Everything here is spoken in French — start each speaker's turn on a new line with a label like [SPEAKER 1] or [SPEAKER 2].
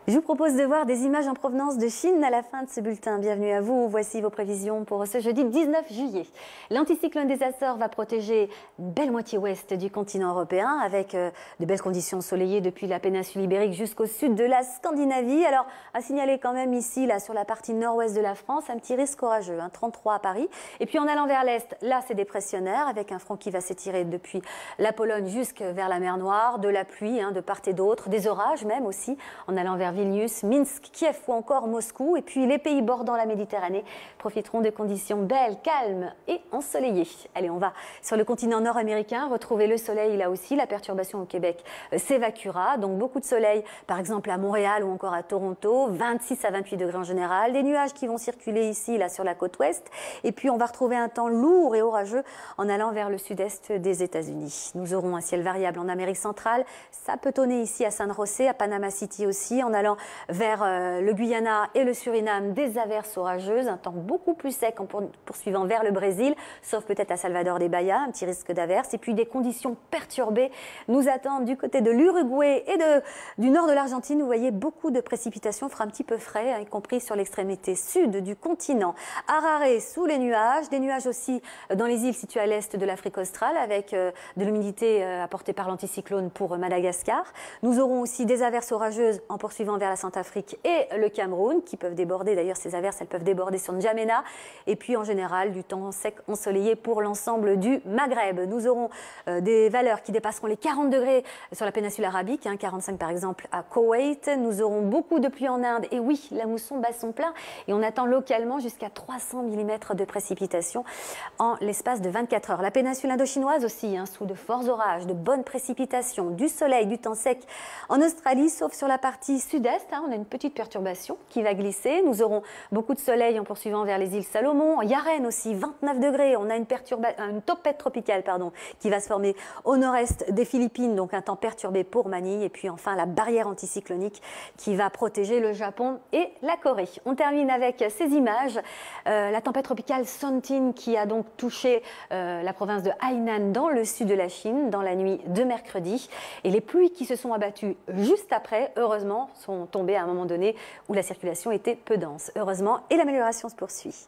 [SPEAKER 1] Je vous propose de voir des images en provenance de Chine à la fin de ce bulletin. Bienvenue à vous. Voici vos prévisions pour ce jeudi 19 juillet. L'anticyclone des Açores va protéger une belle moitié ouest du continent européen avec de belles conditions ensoleillées depuis la péninsule ibérique jusqu'au sud de la Scandinavie. Alors, à signaler quand même ici, là, sur la partie nord-ouest de la France, un petit risque orageux, 33 à Paris. Et puis en allant vers l'est, là, c'est dépressionnaire avec un front qui va s'étirer depuis la Pologne jusque vers la mer Noire, de la pluie de part et d'autre, des orages même aussi, en allant vers Vilnius, Minsk, Kiev ou encore Moscou. Et puis les pays bordant la Méditerranée profiteront de conditions belles, calmes et ensoleillées. Allez, on va sur le continent nord-américain retrouver le soleil là aussi. La perturbation au Québec s'évacuera. Donc beaucoup de soleil, par exemple à Montréal ou encore à Toronto, 26 à 28 degrés en général. Des nuages qui vont circuler ici, là sur la côte ouest. Et puis on va retrouver un temps lourd et orageux en allant vers le sud-est des États-Unis. Nous aurons un ciel variable en Amérique centrale. Ça peut tonner ici à San José, à Panama City aussi, en allant vers le Guyana et le Suriname, des averses orageuses, un temps beaucoup plus sec en poursuivant vers le Brésil, sauf peut-être à Salvador de Bahia, un petit risque d'averse. Et puis des conditions perturbées nous attendent du côté de l'Uruguay et du nord de l'Argentine. Vous voyez, beaucoup de précipitations, fera un petit peu frais, y compris sur l'extrémité sud du continent. Harare sous les nuages, des nuages aussi dans les îles situées à l'est de l'Afrique australe, avec de l'humidité apportée par l'anticyclone pour Madagascar. Nous aurons aussi des averses orageuses en poursuivant vers la Centrafrique et le Cameroun, qui peuvent déborder. D'ailleurs, ces averses, elles peuvent déborder sur N'Djamena. Et puis, en général, du temps sec ensoleillé pour l'ensemble du Maghreb. Nous aurons des valeurs qui dépasseront les 40 degrés sur la péninsule arabique, 45 par exemple à Koweït. Nous aurons beaucoup de pluie en Inde. Et oui, la mousson bat son plein. Et on attend localement jusqu'à 300 mm de précipitations en l'espace de 24 heures. La péninsule indochinoise aussi, sous de forts orages, de bonnes précipitations, du soleil, du temps sec en Australie, sauf sur la partie sud-est. On a une petite perturbation qui va glisser. Nous aurons beaucoup de soleil en poursuivant vers les îles Salomon. Yaren aussi, 29 degrés. On a une tempête tropicale qui va se former au nord-est des Philippines, donc un temps perturbé pour Manille. Et puis enfin, la barrière anticyclonique qui va protéger le Japon et la Corée. On termine avec ces images. La tempête tropicale Sontin qui a donc touché la province de Hainan dans le sud de la Chine dans la nuit de mercredi. Et les pluies qui se sont abattues juste après, heureusement, sont tombées à un moment donné où la circulation était peu dense. Heureusement, et l'amélioration se poursuit.